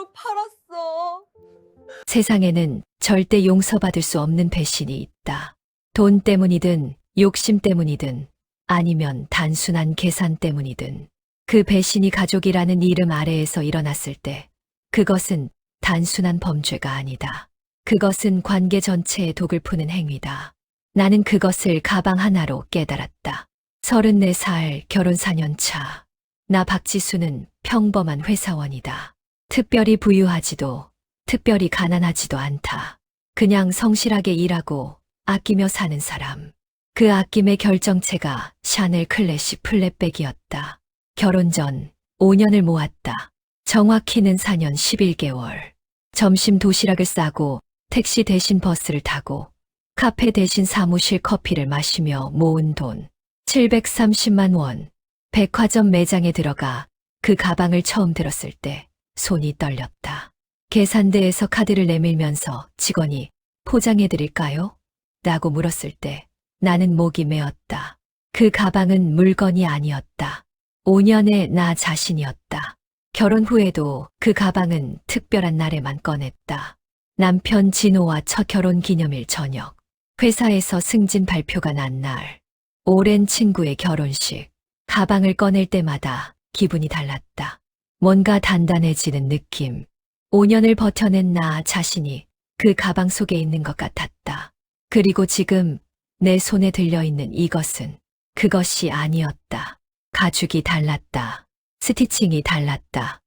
돈으로 팔았어. 세상에는 절대 용서받을 수 없는 배신이 있다. 돈 때문이든 욕심 때문이든 아니면 단순한 계산 때문이든 그 배신이 가족이라는 이름 아래에서 일어났을 때 그것은 단순한 범죄가 아니다. 그것은 관계 전체에 독을 푸는 행위다. 나는 그것을 가방 하나로 깨달았다. 34살 결혼 4년 차. 나 박지수는 평범한 회사원이다. 특별히 부유하지도 특별히 가난하지도 않다. 그냥 성실하게 일하고 아끼며 사는 사람. 그 아낌의 결정체가 샤넬 클래식 플랫백이었다. 결혼 전 5년을 모았다. 정확히는 4년 11개월. 점심 도시락을 싸고 택시 대신 버스를 타고 카페 대신 사무실 커피를 마시며 모은 돈 730만 원. 백화점 매장에 들어가 그 가방을 처음 들었을 때 손이 떨렸다. 계산대에서 카드를 내밀면서 직원이 포장해드릴까요? 라고 물었을 때 나는 목이 메었다. 그 가방은 물건이 아니었다. 5년의 나 자신이었다. 결혼 후에도 그 가방은 특별한 날에만 꺼냈다. 남편 진호와 첫 결혼 기념일 저녁, 회사에서 승진 발표가 난 날, 오랜 친구의 결혼식, 가방을 꺼낼 때마다 기분이 달랐다. 뭔가 단단해지는 느낌. 5년을 버텨낸 나 자신이 그 가방 속에 있는 것 같았다. 그리고 지금 내 손에 들려있는 이것은 그것이 아니었다. 가죽이 달랐다. 스티칭이 달랐다.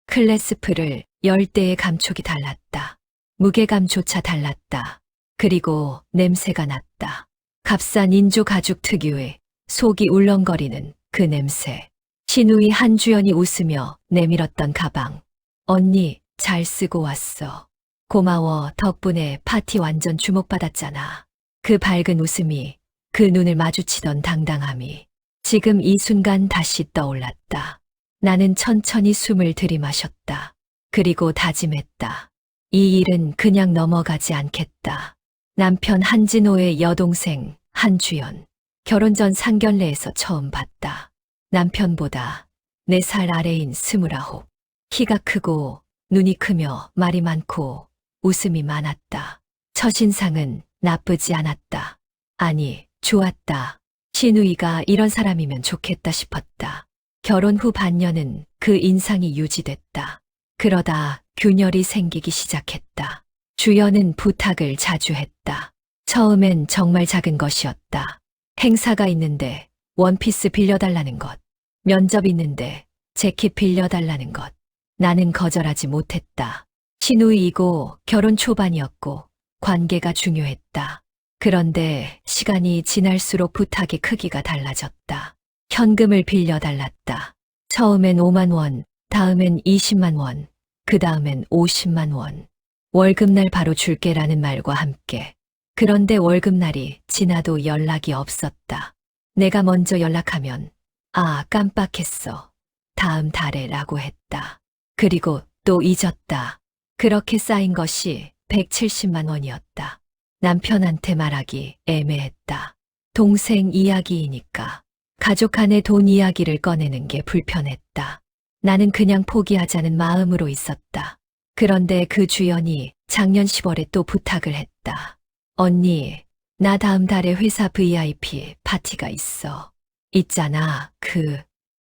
클래스프를 열 때의 감촉이 달랐다. 무게감조차 달랐다. 그리고 냄새가 났다. 값싼 인조 가죽 특유의 속이 울렁거리는 그 냄새. 신우이 한주연이 웃으며 내밀었던 가방. 언니, 잘 쓰고 왔어. 고마워, 덕분에 파티 완전 주목받았잖아. 그 밝은 웃음이, 그 눈을 마주치던 당당함이 지금 이 순간 다시 떠올랐다. 나는 천천히 숨을 들이마셨다. 그리고 다짐했다. 이 일은 그냥 넘어가지 않겠다. 남편 한진호의 여동생 한주연. 결혼 전 상견례에서 처음 봤다. 남편보다 4살 아래인 29. 키가 크고 눈이 크며 말이 많고 웃음이 많았다. 첫인상은 나쁘지 않았다. 아니, 좋았다. 신우이가 이런 사람이면 좋겠다 싶었다. 결혼 후 반년은 그 인상이 유지됐다. 그러다 균열이 생기기 시작했다. 주연은 부탁을 자주 했다. 처음엔 정말 작은 것이었다. 행사가 있는데 원피스 빌려달라는 것. 면접 있는데 재킷 빌려달라는 것. 나는 거절하지 못했다. 신우이이고 결혼 초반이었고 관계가 중요했다. 그런데 시간이 지날수록 부탁의 크기가 달라졌다. 현금을 빌려달랐다. 처음엔 5만 원, 다음엔 20만 원, 그 다음엔 50만 원. 월급날 바로 줄게라는 말과 함께. 그런데 월급날이 지나도 연락이 없었다. 내가 먼저 연락하면 아, 깜빡했어. 다음 달에 라고 했다. 그리고 또 잊었다. 그렇게 쌓인 것이 170만 원이었다. 남편한테 말하기 애매했다. 동생 이야기이니까. 가족 간의 돈 이야기를 꺼내는 게 불편했다. 나는 그냥 포기하자는 마음으로 있었다. 그런데 그 주연이 작년 10월에 또 부탁을 했다. 언니, 나 다음 달에 회사 VIP 파티가 있어. 있잖아,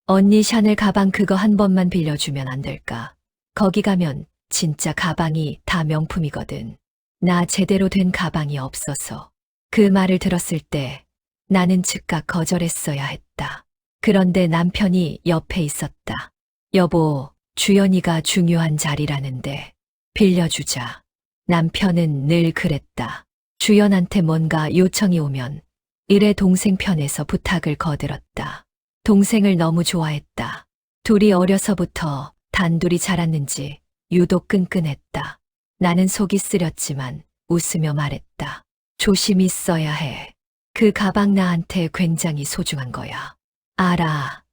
언니 샤넬 가방 그거 한 번만 빌려주면 안 될까? 거기 가면 진짜 가방이 다 명품이거든. 나 제대로 된 가방이 없어서. 그 말을 들었을 때 나는 즉각 거절했어야 했다. 그런데 남편이 옆에 있었다. 여보, 주연이가 중요한 자리라는데 빌려주자. 남편은 늘 그랬다. 주연한테 뭔가 요청이 오면 일의 동생 편에서 부탁을 거들었다. 동생을 너무 좋아했다. 둘이 어려서부터 단둘이 자랐는지 유독 끈끈했다. 나는 속이 쓰렸지만 웃으며 말했다. 조심히 써야 해. 그 가방 나한테 굉장히 소중한 거야. 알아.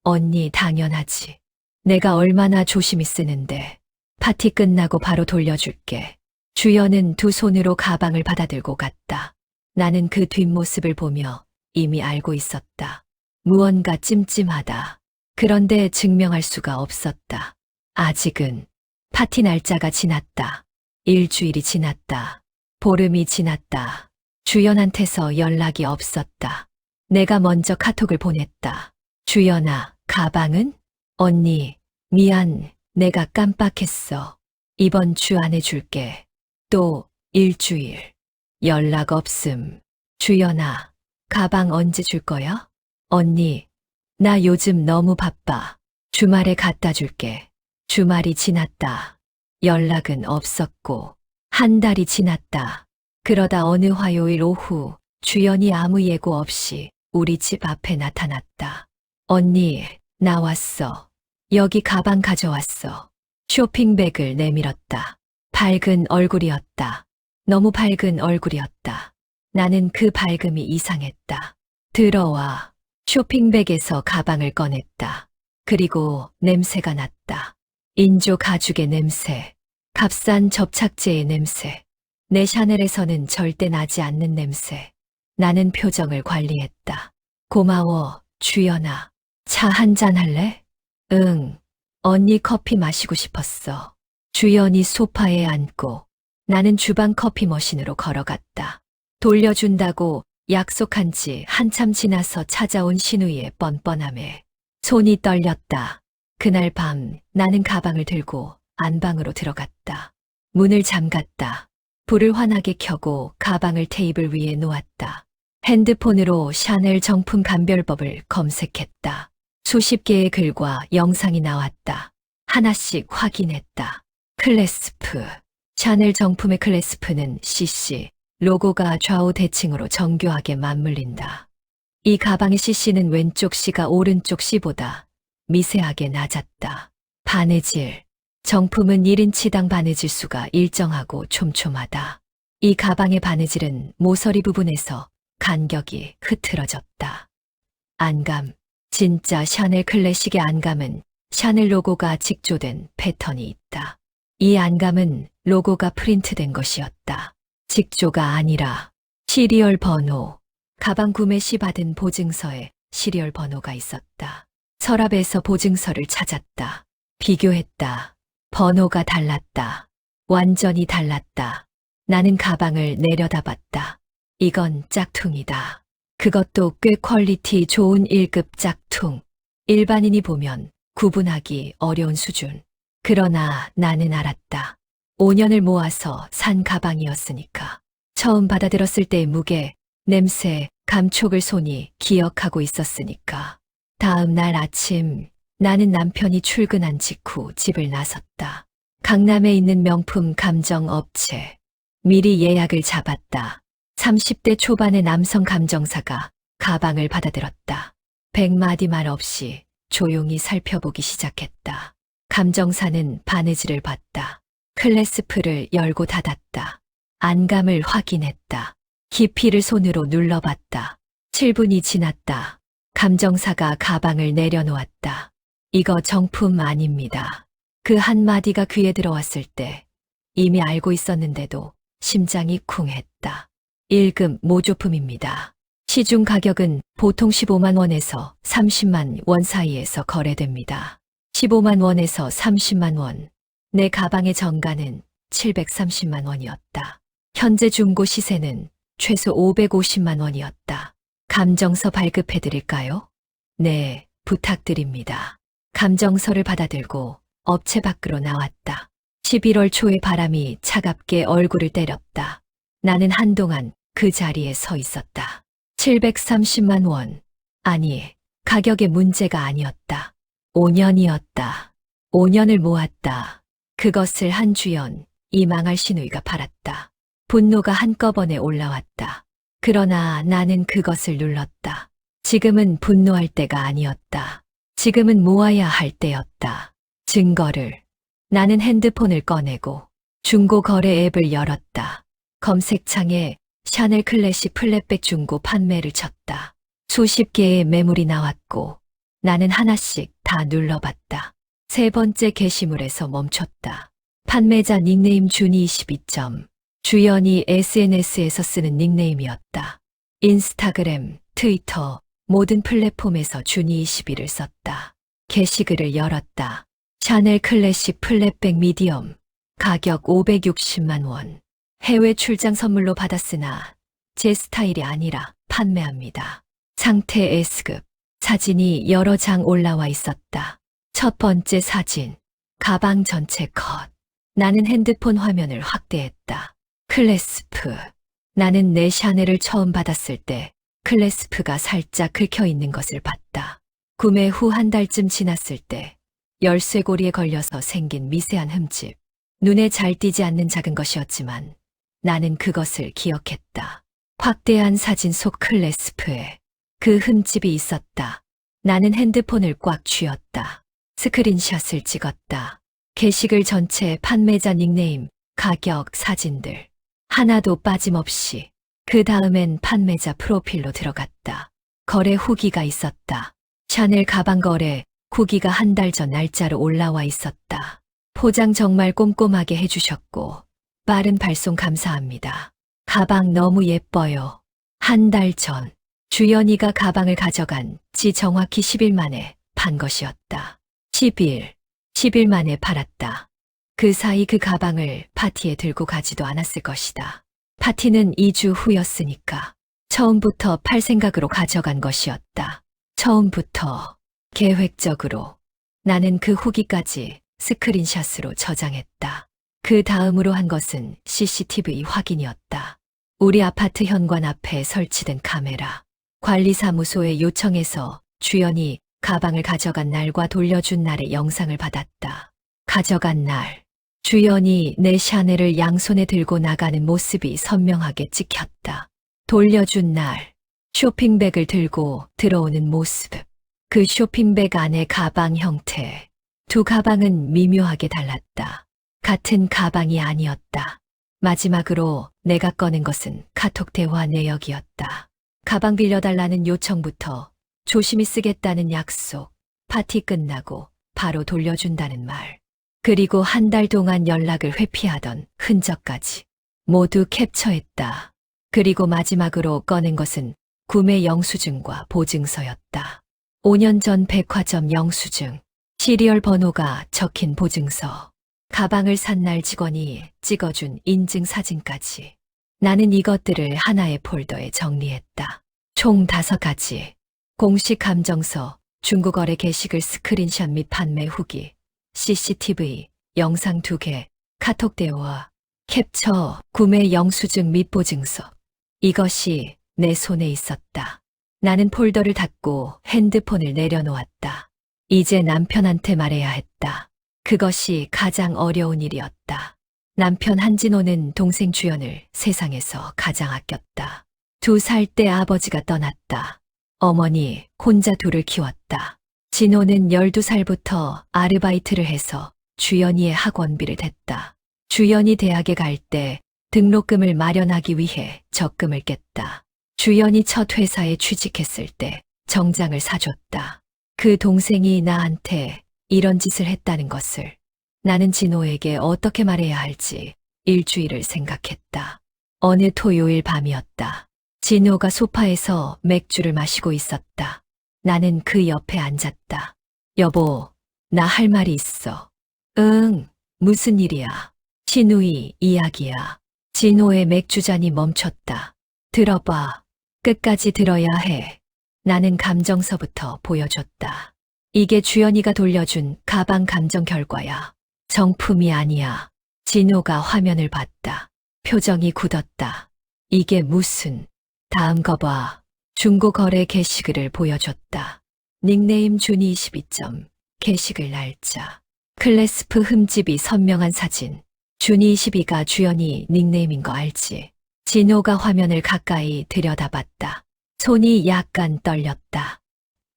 언니 당연하지. 내가 얼마나 조심히 쓰는데. 파티 끝나고 바로 돌려줄게. 주연은 두 손으로 가방을 받아들고 갔다. 나는 그 뒷모습을 보며 이미 알고 있었다. 무언가 찜찜하다. 그런데 증명할 수가 없었다. 아직은. 파티 날짜가 지났다. 일주일이 지났다. 보름이 지났다. 주연한테서 연락이 없었다. 내가 먼저 카톡을 보냈다. 주연아, 가방은? 언니, 미안, 내가 깜빡했어. 이번 주 안에 줄게. 또 일주일. 연락 없음. 주연아, 가방 언제 줄 거야? 언니, 나 요즘 너무 바빠. 주말에 갖다 줄게. 주말이 지났다. 연락은 없었고, 한 달이 지났다. 그러다 어느 화요일 오후, 주연이 아무 예고 없이 우리 집 앞에 나타났다. 언니, 나 왔어. 여기 가방 가져왔어. 쇼핑백을 내밀었다. 밝은 얼굴이었다. 너무 밝은 얼굴이었다. 나는 그 밝음이 이상했다. 들어와. 쇼핑백에서 가방을 꺼냈다. 그리고 냄새가 났다. 인조 가죽의 냄새, 값싼 접착제의 냄새, 내 샤넬에서는 절대 나지 않는 냄새. 나는 표정을 관리했다. 고마워, 주연아. 차 한잔 할래? 응. 언니 커피 마시고 싶었어. 주연이 소파에 앉고 나는 주방 커피 머신으로 걸어갔다. 돌려준다고 약속한 지 한참 지나서 찾아온 신우이의 뻔뻔함에 손이 떨렸다. 그날 밤 나는 가방을 들고 안방으로 들어갔다. 문을 잠갔다. 불을 환하게 켜고 가방을 테이블 위에 놓았다. 핸드폰으로 샤넬 정품 감별법을 검색했다. 수십 개의 글과 영상이 나왔다. 하나씩 확인했다. 클래스프. 샤넬 정품의 클래스프는 CC, 로고가 좌우 대칭으로 정교하게 맞물린다. 이 가방의 CC는 왼쪽 C가 오른쪽 C보다 미세하게 낮았다. 바느질. 정품은 1인치당 바느질 수가 일정하고 촘촘하다. 이 가방의 바느질은 모서리 부분에서 간격이 흐트러졌다. 안감. 진짜 샤넬 클래식의 안감은 샤넬 로고가 직조된 패턴이 있다. 이 안감은 로고가 프린트된 것이었다. 직조가 아니라 시리얼 번호. 가방 구매 시 받은 보증서에 시리얼 번호가 있었다. 서랍에서 보증서를 찾았다. 비교했다. 번호가 달랐다. 완전히 달랐다. 나는 가방을 내려다봤다. 이건 짝퉁이다. 그것도 꽤 퀄리티 좋은 1급 짝퉁. 일반인이 보면 구분하기 어려운 수준. 그러나 나는 알았다. 5년을 모아서 산 가방이었으니까. 처음 받아들었을 때의 무게, 냄새, 감촉을 손이 기억하고 있었으니까. 다음 날 아침 나는 남편이 출근한 직후 집을 나섰다. 강남에 있는 명품 감정 업체. 미리 예약을 잡았다. 30대 초반의 남성 감정사가 가방을 받아들었다. 100마디 말 없이 조용히 살펴보기 시작했다. 감정사는 바느질을 봤다. 클래스프를 열고 닫았다. 안감을 확인했다. 깊이를 손으로 눌러봤다. 7분이 지났다. 감정사가 가방을 내려놓았다. 이거 정품 아닙니다. 그 한마디가 귀에 들어왔을 때 이미 알고 있었는데도 심장이 쿵했다. 1급 모조품입니다. 시중 가격은 보통 15만 원에서 30만 원 사이에서 거래됩니다. 15만 원에서 30만 원. 내 가방의 정가는 730만 원이었다. 현재 중고 시세는 최소 550만 원이었다. 감정서 발급해드릴까요? 네, 부탁드립니다. 감정서를 받아들고 업체 밖으로 나왔다. 11월 초의 바람이 차갑게 얼굴을 때렸다. 나는 한동안 그 자리에 서 있었다. 730만 원. 아니, 가격의 문제가 아니었다. 5년이었다. 5년을 모았다. 그것을 한주연, 이 망할 신우이가 팔았다. 분노가 한꺼번에 올라왔다. 그러나 나는 그것을 눌렀다. 지금은 분노할 때가 아니었다. 지금은 모아야 할 때였다. 증거를. 나는 핸드폰을 꺼내고 중고 거래 앱을 열었다. 검색창에 샤넬 클래식 플랫백 중고 판매를 쳤다. 수십 개의 매물이 나왔고 나는 하나씩 다 눌러봤다. 세 번째 게시물에서 멈췄다. 판매자 닉네임 준이22점. 주연이 SNS에서 쓰는 닉네임이었다. 인스타그램, 트위터, 모든 플랫폼에서 준이22를 썼다. 게시글을 열었다. 샤넬 클래식 플랫백 미디엄. 가격 560만 원. 해외 출장 선물로 받았으나 제 스타일이 아니라 판매합니다. 상태 S급. 사진이 여러 장 올라와 있었다. 첫 번째 사진. 가방 전체 컷. 나는 핸드폰 화면을 확대했다. 클래스프. 나는 내 샤넬을 처음 받았을 때 클래스프가 살짝 긁혀 있는 것을 봤다. 구매 후 한 달쯤 지났을 때 열쇠고리에 걸려서 생긴 미세한 흠집. 눈에 잘 띄지 않는 작은 것이었지만 나는 그것을 기억했다. 확대한 사진 속 클래스프에 그 흠집이 있었다. 나는 핸드폰을 꽉 쥐었다. 스크린샷을 찍었다. 게시글 전체, 판매자 닉네임, 가격, 사진들. 하나도 빠짐없이. 그 다음엔 판매자 프로필로 들어갔다. 거래 후기가 있었다. 샤넬 가방 거래 후기가 한 달 전 날짜로 올라와 있었다. 포장 정말 꼼꼼하게 해주셨고 빠른 발송 감사합니다. 가방 너무 예뻐요. 한 달 전 주연이가 가방을 가져간 지 정확히 10일 만에 판 것이었다. 10일 만에 팔았다. 그 사이 그 가방을 파티에 들고 가지도 않았을 것이다. 파티는 2주 후였으니까 처음부터 팔 생각으로 가져간 것이었다. 처음부터 계획적으로. 나는 그 후기까지 스크린샷으로 저장했다. 그 다음으로 한 것은 CCTV 확인이었다. 우리 아파트 현관 앞에 설치된 카메라. 관리사무소에 요청해서 주연이 가방을 가져간 날과 돌려준 날의 영상을 받았다. 가져간 날. 주연이 내 샤넬을 양손에 들고 나가는 모습이 선명하게 찍혔다. 돌려준 날. 쇼핑백을 들고 들어오는 모습. 그 쇼핑백 안의 가방 형태. 두 가방은 미묘하게 달랐다. 같은 가방이 아니었다. 마지막으로 내가 꺼낸 것은 카톡 대화 내역이었다. 가방 빌려달라는 요청부터 조심히 쓰겠다는 약속, 파티 끝나고 바로 돌려준다는 말, 그리고 한 달 동안 연락을 회피하던 흔적까지 모두 캡처했다. 그리고 마지막으로 꺼낸 것은 구매 영수증과 보증서였다. 5년 전 백화점 영수증, 시리얼 번호가 적힌 보증서, 가방을 산 날 직원이 찍어준 인증 사진까지. 나는 이것들을 하나의 폴더에 정리했다. 총 5가지. 공식 감정서, 중고거래 게시글 스크린샷 및 판매 후기, CCTV, 영상 2개, 카톡 대화, 캡처, 구매 영수증 및 보증서. 이것이 내 손에 있었다. 나는 폴더를 닫고 핸드폰을 내려놓았다. 이제 남편한테 말해야 했다. 그것이 가장 어려운 일이었다. 남편 한진호는 동생 주연을 세상에서 가장 아꼈다. 2살 때 아버지가 떠났다. 어머니 혼자 둘을 키웠다. 진호는 12살부터 아르바이트를 해서 주연이의 학원비를 댔다. 주연이 대학에 갈 때 등록금을 마련하기 위해 적금을 깼다. 주연이 첫 회사에 취직했을 때 정장을 사줬다. 그 동생이 나한테 이런 짓을 했다는 것을 나는 진호에게 어떻게 말해야 할지 일주일을 생각했다. 어느 토요일 밤이었다. 진호가 소파에서 맥주를 마시고 있었다. 나는 그 옆에 앉았다. 여보, 나 할 말이 있어. 응, 무슨 일이야? 진우이 이야기야. 진호의 맥주잔이 멈췄다. 들어봐. 끝까지 들어야 해. 나는 감정서부터 보여줬다. 이게 주연이가 돌려준 가방 감정 결과야. 정품이 아니야. 진호가 화면을 봤다. 표정이 굳었다. 이게 무슨... 다음 거 봐. 중고거래 게시글을 보여줬다. 닉네임 준이 22점. 게시글 날짜. 클래스프 흠집이 선명한 사진. 준이 22가 주연이 닉네임인 거 알지? 진호가 화면을 가까이 들여다봤다. 손이 약간 떨렸다.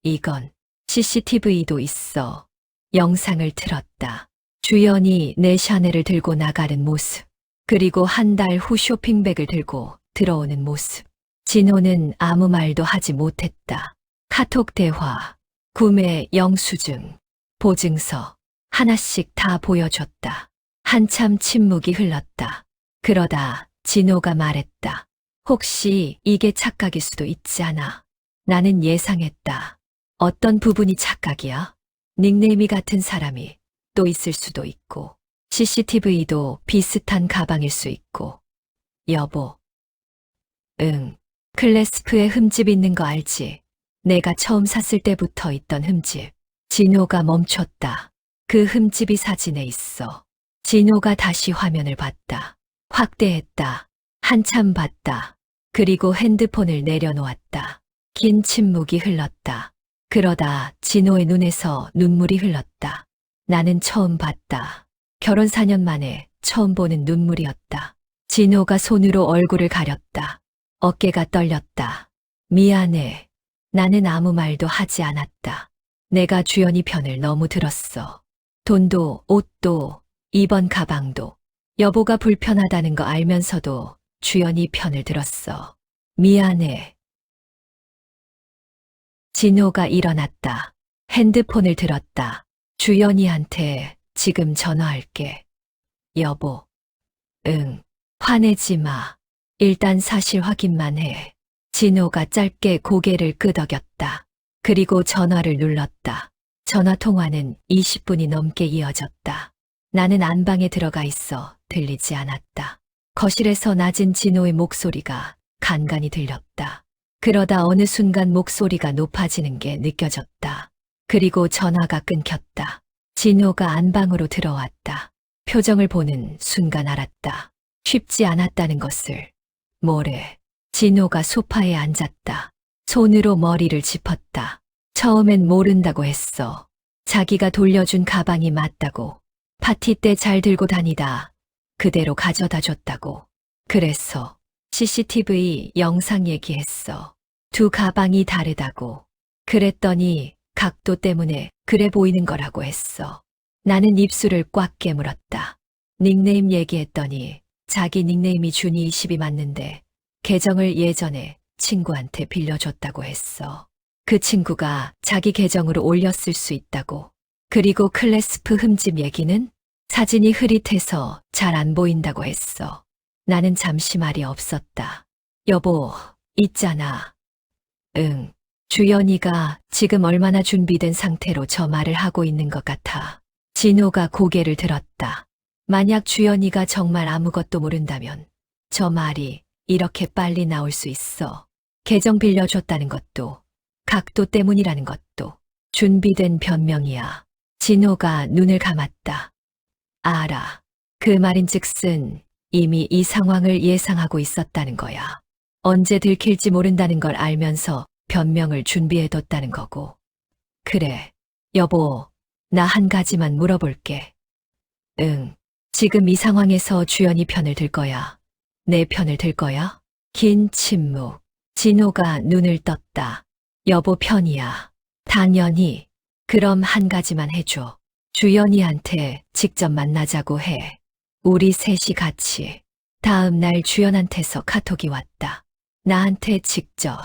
이건 CCTV도 있어. 영상을 틀었다. 주연이 내 샤넬을 들고 나가는 모습. 그리고 한 달 후 쇼핑백을 들고 들어오는 모습. 진호는 아무 말도 하지 못했다. 카톡 대화, 구매 영수증, 보증서 하나씩 다 보여줬다. 한참 침묵이 흘렀다. 그러다 진호가 말했다. 혹시 이게 착각일 수도 있지 않아? 나는 예상했다. 어떤 부분이 착각이야? 닉네임이 같은 사람이 또 있을 수도 있고, CCTV도 비슷한 가방일 수 있고. 여보. 응. 클래스프에 흠집 있는 거 알지? 내가 처음 샀을 때부터 있던 흠집. 진호가 멈췄다. 그 흠집이 사진에 있어. 진호가 다시 화면을 봤다. 확대했다. 한참 봤다. 그리고 핸드폰을 내려놓았다. 긴 침묵이 흘렀다. 그러다 진호의 눈에서 눈물이 흘렀다. 나는 처음 봤다. 결혼 4년 만에 처음 보는 눈물이었다. 진호가 손으로 얼굴을 가렸다. 어깨가 떨렸다. 미안해. 나는 아무 말도 하지 않았다. 내가 주연이 편을 너무 들었어. 돈도, 옷도, 이번 가방도. 여보가 불편하다는 거 알면서도 주연이 편을 들었어. 미안해. 진호가 일어났다. 핸드폰을 들었다. 주연이한테 지금 전화할게. 여보. 응. 화내지 마. 일단 사실 확인만 해. 진호가 짧게 고개를 끄덕였다. 그리고 전화를 눌렀다. 전화 통화는 20분이 넘게 이어졌다. 나는 안방에 들어가 있어 들리지 않았다. 거실에서 낮은 진호의 목소리가 간간히 들렸다. 그러다 어느 순간 목소리가 높아지는 게 느껴졌다. 그리고 전화가 끊겼다. 진호가 안방으로 들어왔다. 표정을 보는 순간 알았다. 쉽지 않았다는 것을. 뭐래. 진호가 소파에 앉았다. 손으로 머리를 짚었다. 처음엔 모른다고 했어. 자기가 돌려준 가방이 맞다고. 파티 때 잘 들고 다니다 그대로 가져다 줬다고. 그래서 CCTV 영상 얘기했어. 두 가방이 다르다고. 그랬더니 각도 때문에 그래 보이는 거라고 했어. 나는 입술을 꽉 깨물었다. 닉네임 얘기했더니 자기 닉네임이 준이20이 맞는데 계정을 예전에 친구한테 빌려줬다고 했어. 그 친구가 자기 계정으로 올렸을 수 있다고. 그리고 클래스프 흠집 얘기는 사진이 흐릿해서 잘 안 보인다고 했어. 나는 잠시 말이 없었다. 여보, 있잖아. 응. 주연이가 지금 얼마나 준비된 상태로 저 말을 하고 있는 것 같아. 진호가 고개를 들었다. 만약 주연이가 정말 아무것도 모른다면 저 말이 이렇게 빨리 나올 수 있어. 계정 빌려줬다는 것도, 각도 때문이라는 것도 준비된 변명이야. 진호가 눈을 감았다. 알아. 그 말인즉슨 이미 이 상황을 예상하고 있었다는 거야. 언제 들킬지 모른다는 걸 알면서 변명을 준비해뒀다는 거고. 그래. 여보, 나 한 가지만 물어볼게. 응. 지금 이 상황에서 주연이 편을 들 거야? 내 편을 들 거야? 긴 침묵. 진호가 눈을 떴다. 여보 편이야. 당연히. 그럼 한 가지만 해줘. 주연이한테 직접 만나자고 해. 우리 셋이 같이. 다음 날 주연한테서 카톡이 왔다. 나한테 직접.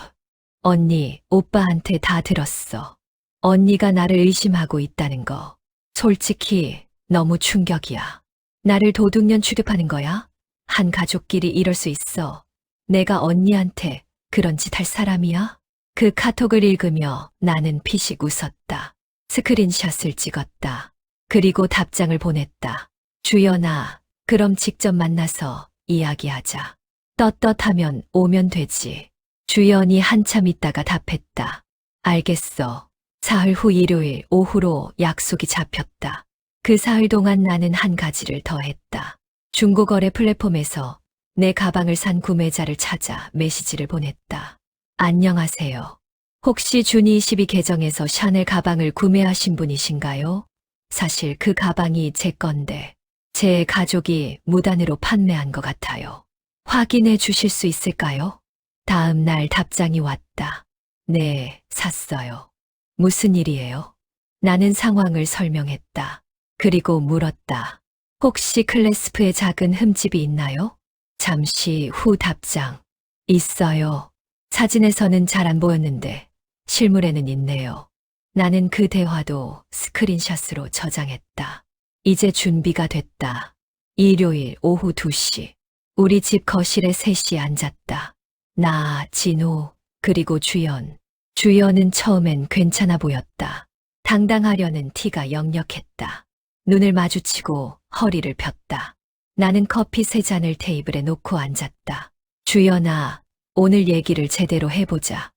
언니, 오빠한테 다 들었어. 언니가 나를 의심하고 있다는 거. 솔직히 너무 충격이야. 나를 도둑년 취급하는 거야? 한 가족끼리 이럴 수 있어. 내가 언니한테 그런 짓 할 사람이야? 그 카톡을 읽으며 나는 피식 웃었다. 스크린샷을 찍었다. 그리고 답장을 보냈다. 주연아, 그럼 직접 만나서 이야기하자. 떳떳하면 오면 되지. 주연이 한참 있다가 답했다. 알겠어. 사흘 후 일요일 오후로 약속이 잡혔다. 그 사흘 동안 나는 한 가지를 더 했다. 중고거래 플랫폼에서 내 가방을 산 구매자를 찾아 메시지를 보냈다. 안녕하세요. 혹시 준이22 계정에서 샤넬 가방을 구매하신 분이신가요? 사실 그 가방이 제 건데 제 가족이 무단으로 판매한 것 같아요. 확인해 주실 수 있을까요? 다음 날 답장이 왔다. 네, 샀어요. 무슨 일이에요? 나는 상황을 설명했다. 그리고 물었다. 혹시 클래스프에 작은 흠집이 있나요? 잠시 후 답장. 있어요. 사진에서는 잘 안 보였는데 실물에는 있네요. 나는 그 대화도 스크린샷으로 저장했다. 이제 준비가 됐다. 일요일 오후 2시. 우리 집 거실에 셋이 앉았다. 나, 진호, 그리고 주연. 주연은 처음엔 괜찮아 보였다. 당당하려는 티가 역력했다. 눈을 마주치고 허리를 폈다. 나는 커피 3잔을 테이블에 놓고 앉았다. 주연아, 오늘 얘기를 제대로 해보자.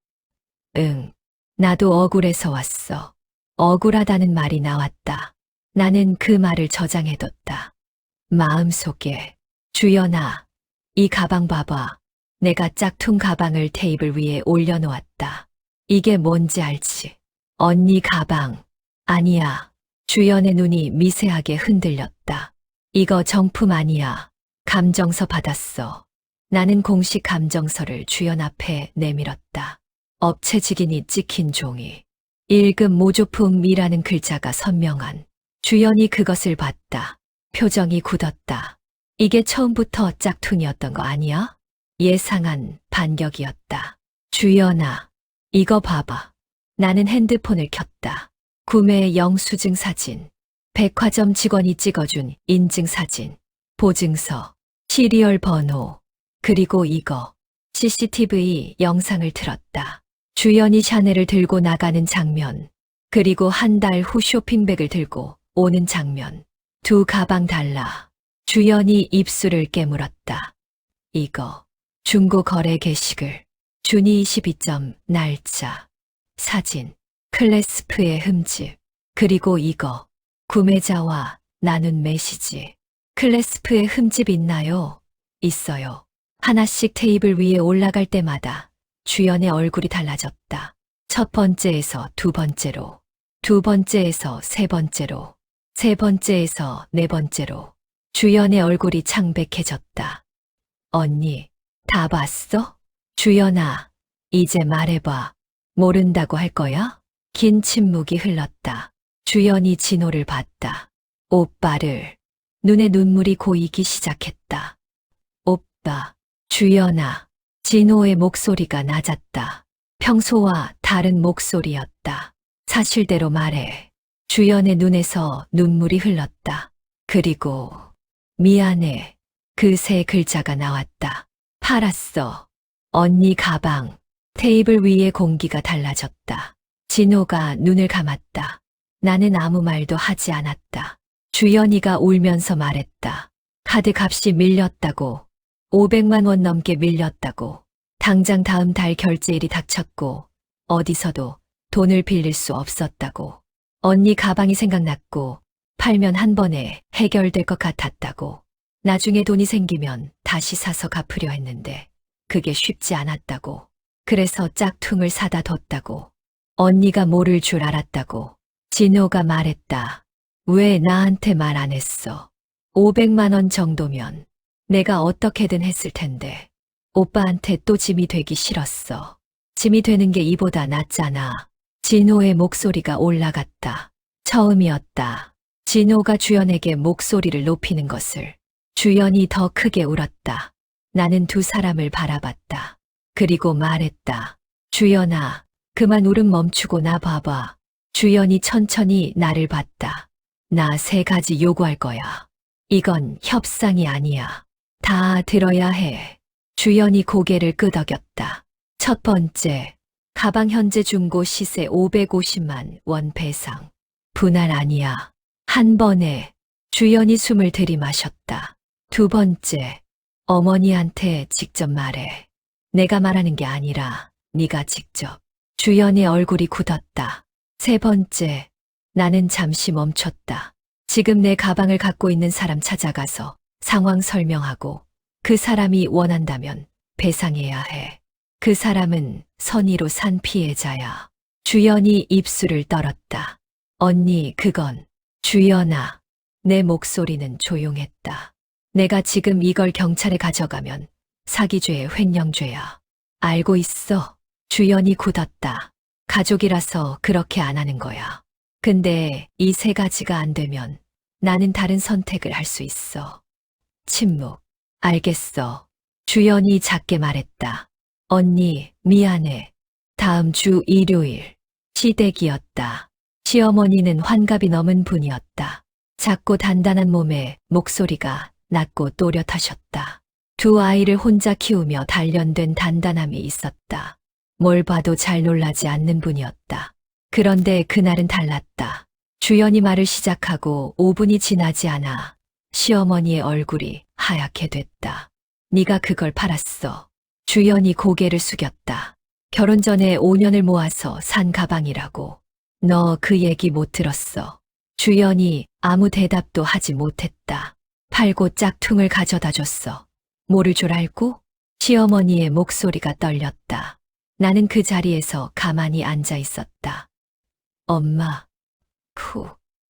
응, 나도 억울해서 왔어. 억울하다는 말이 나왔다. 나는 그 말을 저장해뒀다. 마음속에, 주연아, 이 가방 봐봐. 내가 짝퉁 가방을 테이블 위에 올려놓았다. 이게 뭔지 알지? 언니 가방. 아니야. 주연의 눈이 미세하게 흔들렸다. 이거 정품 아니야. 감정서 받았어. 나는 공식 감정서를 주연 앞에 내밀었다. 업체 직인이 찍힌 종이. 1급 모조품이라는 글자가 선명한. 주연이 그것을 봤다. 표정이 굳었다. 이게 처음부터 짝퉁이었던 거 아니야? 예상한 반격이었다. 주연아, 이거 봐봐. 나는 핸드폰을 켰다. 구매 영수증 사진, 백화점 직원이 찍어준 인증사진, 보증서, 시리얼 번호, 그리고 이거, CCTV 영상을 틀었다. 주연이 샤넬을 들고 나가는 장면, 그리고 한 달 후 쇼핑백을 들고 오는 장면. 두 가방 달라. 주연이 입술을 깨물었다. 이거, 중고 거래 게시글, 준이 22점, 날짜, 사진, 클래스프의 흠집, 그리고 이거, 구매자와 나눈 메시지. 클래스프의 흠집 있나요? 있어요. 하나씩 테이블 위에 올라갈 때마다 주연의 얼굴이 달라졌다. 첫 번째에서 두 번째로, 두 번째에서 세 번째로, 세 번째에서 네 번째로. 주연의 얼굴이 창백해졌다. 언니, 다 봤어? 주연아, 이제 말해봐. 모른다고 할 거야? 긴 침묵이 흘렀다. 주연이 진호를 봤다. 오빠를. 눈에 눈물이 고이기 시작했다. 오빠, 주연아. 진호의 목소리가 낮았다. 평소와 다른 목소리였다. 사실대로 말해. 주연의 눈에서 눈물이 흘렀다. 그리고 미안해. 그 세 글자가 나왔다. 팔았어. 언니 가방. 테이블 위에 공기가 달라졌다. 진호가 눈을 감았다. 나는 아무 말도 하지 않았다. 주연이가 울면서 말했다. 카드 값이 밀렸다고. 500만 원 넘게 밀렸다고. 당장 다음 달 결제일이 닥쳤고 어디서도 돈을 빌릴 수 없었다고. 언니 가방이 생각났고 팔면 한 번에 해결될 것 같았다고. 나중에 돈이 생기면 다시 사서 갚으려 했는데 그게 쉽지 않았다고. 그래서 짝퉁을 사다 뒀다고. 언니가 모를 줄 알았다고. 진호가 말했다. 왜 나한테 말 안 했어? 500만 원 정도면 내가 어떻게든 했을 텐데. 오빠한테 또 짐이 되기 싫었어. 짐이 되는 게 이보다 낫잖아. 진호의 목소리가 올라갔다. 처음이었다. 진호가 주연에게 목소리를 높이는 것을. 주연이 더 크게 울었다. 나는 두 사람을 바라봤다. 그리고 말했다. 주연아, 그만 울음 멈추고 나 봐봐. 주연이 천천히 나를 봤다. 나 3가지 요구할 거야. 이건 협상이 아니야. 다 들어야 해. 주연이 고개를 끄덕였다. 첫 번째, 가방 현재 중고 시세 550만 원 배상. 분할 아니야. 한 번에. 주연이 숨을 들이마셨다. 두 번째, 어머니한테 직접 말해. 내가 말하는 게 아니라 네가 직접. 주연의 얼굴이 굳었다. 세 번째, 나는 잠시 멈췄다. 지금 내 가방을 갖고 있는 사람 찾아가서 상황 설명하고 그 사람이 원한다면 배상해야 해. 그 사람은 선의로 산 피해자야. 주연이 입술을 떨었다. 언니, 그건. 주연아, 내 목소리는 조용했다. 내가 지금 이걸 경찰에 가져가면 사기죄의 횡령죄야. 알고 있어. 주연이 굳었다. 가족이라서 그렇게 안 하는 거야. 근데 이 3가지가 안 되면 나는 다른 선택을 할 수 있어. 침묵. 알겠어. 주연이 작게 말했다. 언니, 미안해. 다음 주 일요일. 시댁이었다. 시어머니는 환갑이 넘은 분이었다. 작고 단단한 몸에 목소리가 낮고 또렷하셨다. 두 아이를 혼자 키우며 단련된 단단함이 있었다. 뭘 봐도 잘 놀라지 않는 분이었다. 그런데 그날은 달랐다. 주연이 말을 시작하고 5분이 지나지 않아 시어머니의 얼굴이 하얗게 됐다. 네가 그걸 팔았어. 주연이 고개를 숙였다. 결혼 전에 5년을 모아서 산 가방이라고. 너 그 얘기 못 들었어. 주연이 아무 대답도 하지 못했다. 팔고 짝퉁을 가져다 줬어. 모를 줄 알고? 시어머니의 목소리가 떨렸다. 나는 그 자리에서 가만히 앉아 있었다. 엄마.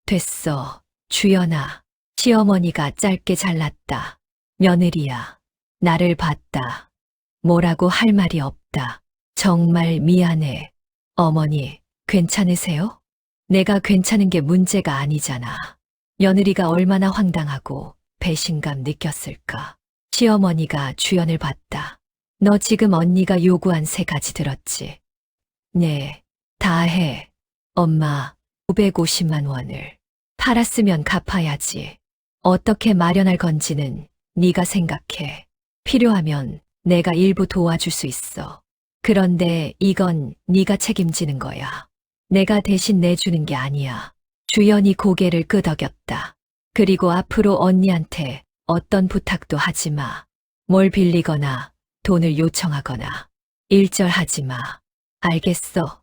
됐어. 주연아. 시어머니가 짧게 잘랐다. 며느리야. 나를 봤다. 뭐라고 할 말이 없다. 정말 미안해. 어머니, 괜찮으세요? 내가 괜찮은 게 문제가 아니잖아. 며느리가 얼마나 황당하고 배신감 느꼈을까. 시어머니가 주연을 봤다. 너 지금 언니가 요구한 3가지 들었지? 네, 다 해. 엄마, 550만 원을. 팔았으면 갚아야지. 어떻게 마련할 건지는 네가 생각해. 필요하면 내가 일부 도와줄 수 있어. 그런데 이건 네가 책임지는 거야. 내가 대신 내주는 게 아니야. 주연이 고개를 끄덕였다. 그리고 앞으로 언니한테 어떤 부탁도 하지 마. 뭘 빌리거나 돈을 요청하거나 일절하지 마. 알겠어?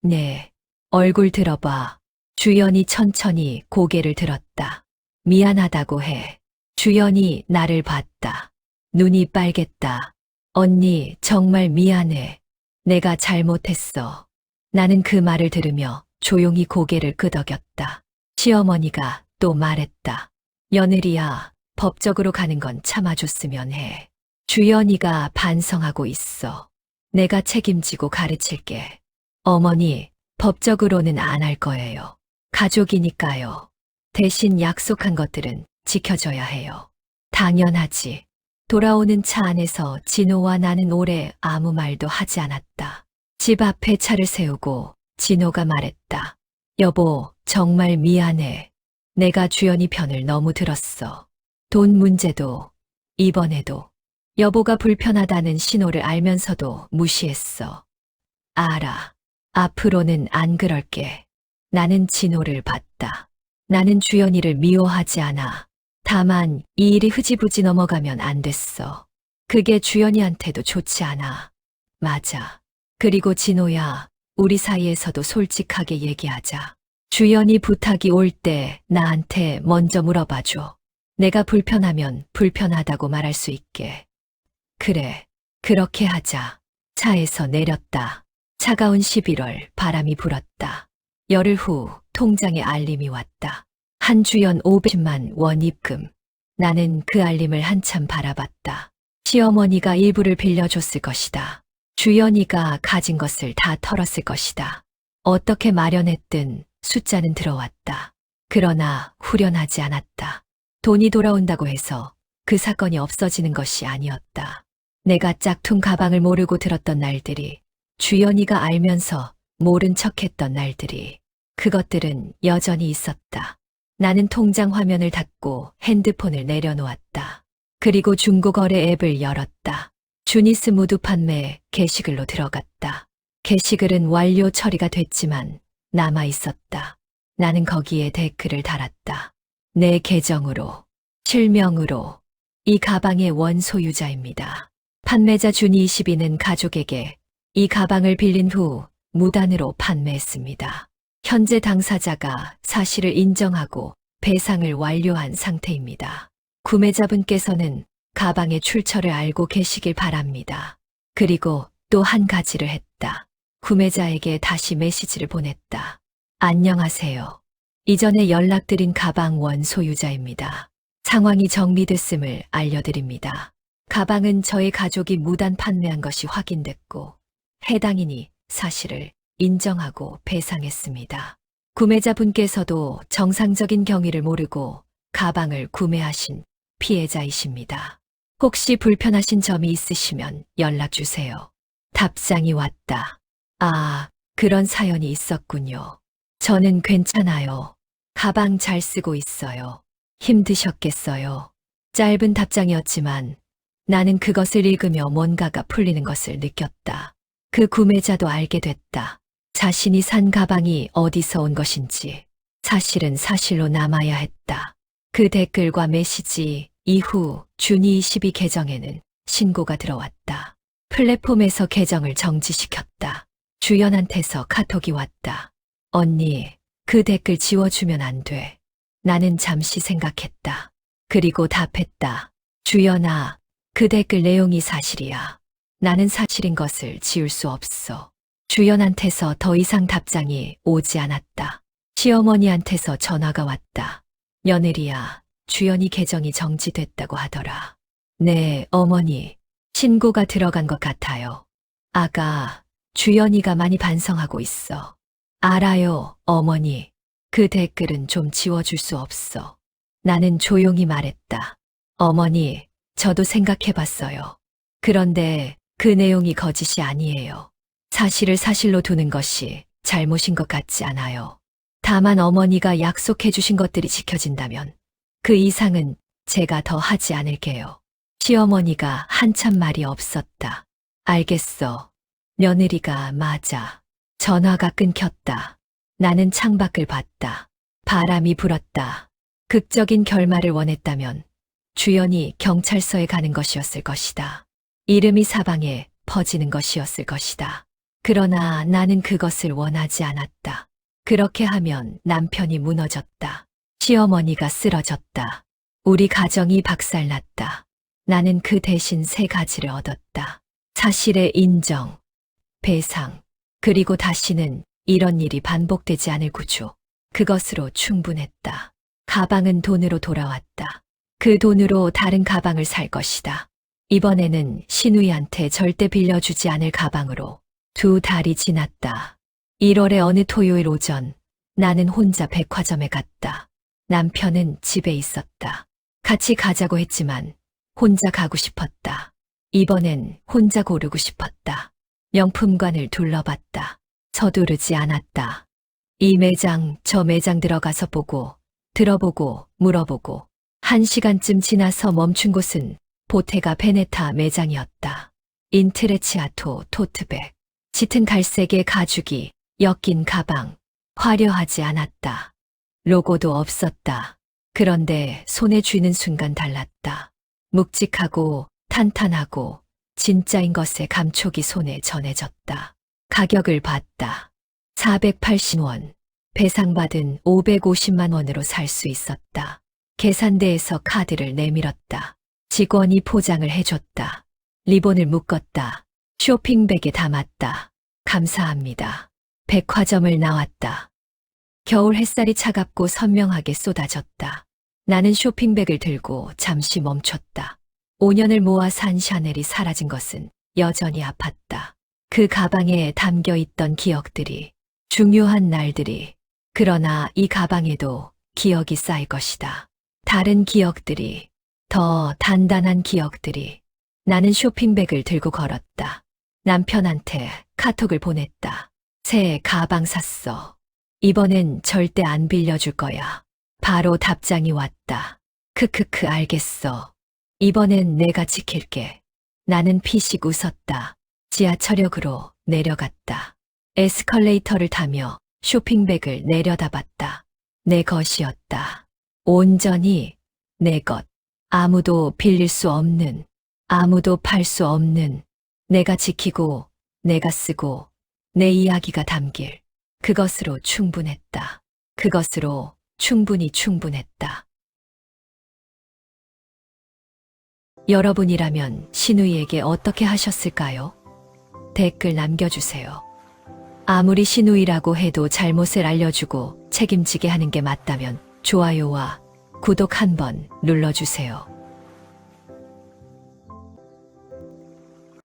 네. 얼굴 들어봐. 주연이 천천히 고개를 들었다. 미안하다고 해. 주연이 나를 봤다. 눈이 빨갰다. 언니, 정말 미안해. 내가 잘못했어. 나는 그 말을 들으며 조용히 고개를 끄덕였다. 시어머니가 또 말했다. 며느리야, 법적으로 가는 건 참아줬으면 해. 주연이가 반성하고 있어. 내가 책임지고 가르칠게. 어머니, 법적으로는 안 할 거예요. 가족이니까요. 대신 약속한 것들은 지켜줘야 해요. 당연하지. 돌아오는 차 안에서 진호와 나는 오래 아무 말도 하지 않았다. 집 앞에 차를 세우고 진호가 말했다. 여보, 정말 미안해. 내가 주연이 편을 너무 들었어. 돈 문제도, 이번에도. 여보가 불편하다는 신호를 알면서도 무시했어. 알아. 앞으로는 안 그럴게. 나는 진호를 봤다. 나는 주연이를 미워하지 않아. 다만 이 일이 흐지부지 넘어가면 안 됐어. 그게 주연이한테도 좋지 않아. 맞아. 그리고 진호야, 우리 사이에서도 솔직하게 얘기하자. 주연이 부탁이 올 때 나한테 먼저 물어봐줘. 내가 불편하면 불편하다고 말할 수 있게. 그래, 그렇게 하자. 차에서 내렸다. 차가운 11월 바람이 불었다. 열흘 후 통장에 알림이 왔다. 한주연 500만 원 입금. 나는 그 알림을 한참 바라봤다. 시어머니가 일부를 빌려줬을 것이다. 주연이가 가진 것을 다 털었을 것이다. 어떻게 마련했든 숫자는 들어왔다. 그러나 후련하지 않았다. 돈이 돌아온다고 해서 그 사건이 없어지는 것이 아니었다. 내가 짝퉁 가방을 모르고 들었던 날들이, 주연이가 알면서 모른 척했던 날들이, 그것들은 여전히 있었다. 나는 통장 화면을 닫고 핸드폰을 내려놓았다. 그리고 중고거래 앱을 열었다. 주니스 무드 판매 게시글로 들어갔다. 게시글은 완료 처리가 됐지만 남아 있었다. 나는 거기에 댓글을 달았다. 내 계정으로, 실명으로, 이 가방의 원소유자입니다. 판매자 준이 22는 가족에게 이 가방을 빌린 후 무단으로 판매했습니다. 현재 당사자가 사실을 인정하고 배상을 완료한 상태입니다. 구매자분께서는 가방의 출처를 알고 계시길 바랍니다. 그리고 또 한 가지를 했다. 구매자에게 다시 메시지를 보냈다. 안녕하세요. 이전에 연락드린 가방 원소유자입니다. 상황이 정리됐음을 알려드립니다. 가방은 저의 가족이 무단 판매한 것이 확인됐고 해당인이 사실을 인정하고 배상했습니다. 구매자분께서도 정상적인 경위를 모르고 가방을 구매하신 피해자이십니다. 혹시 불편하신 점이 있으시면 연락주세요. 답장이 왔다. 아, 그런 사연이 있었군요. 저는 괜찮아요. 가방 잘 쓰고 있어요. 힘드셨겠어요. 짧은 답장이었지만 나는 그것을 읽으며 뭔가가 풀리는 것을 느꼈다. 그 구매자도 알게 됐다. 자신이 산 가방이 어디서 온 것인지, 사실은 사실로 남아야 했다. 그 댓글과 메시지 이후 준이 22 계정에는 신고가 들어왔다. 플랫폼에서 계정을 정지시켰다. 주연한테서 카톡이 왔다. 언니, 그 댓글 지워주면 안 돼. 나는 잠시 생각했다. 그리고 답했다. 주연아, 그 댓글 내용이 사실이야. 나는 사실인 것을 지울 수 없어. 주연한테서 더 이상 답장이 오지 않았다. 시어머니한테서 전화가 왔다. 며느리야, 주연이 계정이 정지됐다고 하더라. 네, 어머니. 신고가 들어간 것 같아요. 아가, 주연이가 많이 반성하고 있어. 알아요, 어머니. 그 댓글은 좀 지워줄 수 없어. 나는 조용히 말했다. 어머니, 저도 생각해봤어요. 그런데 그 내용이 거짓이 아니에요. 사실을 사실로 두는 것이 잘못인 것 같지 않아요. 다만 어머니가 약속해주신 것들이 지켜진다면 그 이상은 제가 더 하지 않을게요. 시어머니가 한참 말이 없었다. 알겠어. 며느리가 맞아. 전화가 끊겼다. 나는 창밖을 봤다. 바람이 불었다. 극적인 결말을 원했다면 주연이 경찰서에 가는 것이었을 것이다. 이름이 사방에 퍼지는 것이었을 것이다. 그러나 나는 그것을 원하지 않았다. 그렇게 하면 남편이 무너졌다. 시어머니가 쓰러졌다. 우리 가정이 박살났다. 나는 그 대신 3가지를 얻었다. 사실의 인정, 배상, 그리고 다시는 이런 일이 반복되지 않을 구조. 그것으로 충분했다. 가방은 돈으로 돌아왔다. 그 돈으로 다른 가방을 살 것이다. 이번에는 신우이한테 절대 빌려주지 않을 가방으로 2달이 지났다. 1월의 어느 토요일 오전, 나는 혼자 백화점에 갔다. 남편은 집에 있었다. 같이 가자고 했지만 혼자 가고 싶었다. 이번엔 혼자 고르고 싶었다. 명품관을 둘러봤다. 서두르지 않았다. 이 매장, 저 매장 들어가서 보고, 들어보고, 물어보고, 1시간쯤 지나서 멈춘 곳은 보테가 베네타 매장이었다. 인트레치아토 토트백, 짙은 갈색의 가죽이 엮인 가방, 화려하지 않았다. 로고도 없었다. 그런데 손에 쥐는 순간 달랐다. 묵직하고 탄탄하고 진짜인 것의 감촉이 손에 전해졌다. 가격을 봤다. 480원. 배상받은 550만 원으로 살 수 있었다. 계산대에서 카드를 내밀었다. 직원이 포장을 해줬다. 리본을 묶었다. 쇼핑백에 담았다. 감사합니다. 백화점을 나왔다. 겨울 햇살이 차갑고 선명하게 쏟아졌다. 나는 쇼핑백을 들고 잠시 멈췄다. 5년을 모아 산 샤넬이 사라진 것은 여전히 아팠다. 그 가방에 담겨 있던 기억들이, 중요한 날들이, 그러나 이 가방에도 기억이 쌓일 것이다. 다른 기억들이, 더 단단한 기억들이. 나는 쇼핑백을 들고 걸었다. 남편한테 카톡을 보냈다. 새 가방 샀어. 이번엔 절대 안 빌려줄 거야. 바로 답장이 왔다. 크크크 알겠어. 이번엔 내가 지킬게. 나는 피식 웃었다. 지하철역으로 내려갔다. 에스컬레이터를 타며 쇼핑백을 내려다봤다. 내 것이었다. 온전히 내 것. 아무도 빌릴 수 없는, 아무도 팔 수 없는, 내가 지키고, 내가 쓰고, 내 이야기가 담길. 그것으로 충분했다. 그것으로 충분했다. 여러분이라면 신우이에게 어떻게 하셨을까요? 댓글 남겨주세요. 아무리 신우이라고 해도 잘못을 알려주고 책임지게 하는 게 맞다면 좋아요와 구독 한번 눌러주세요.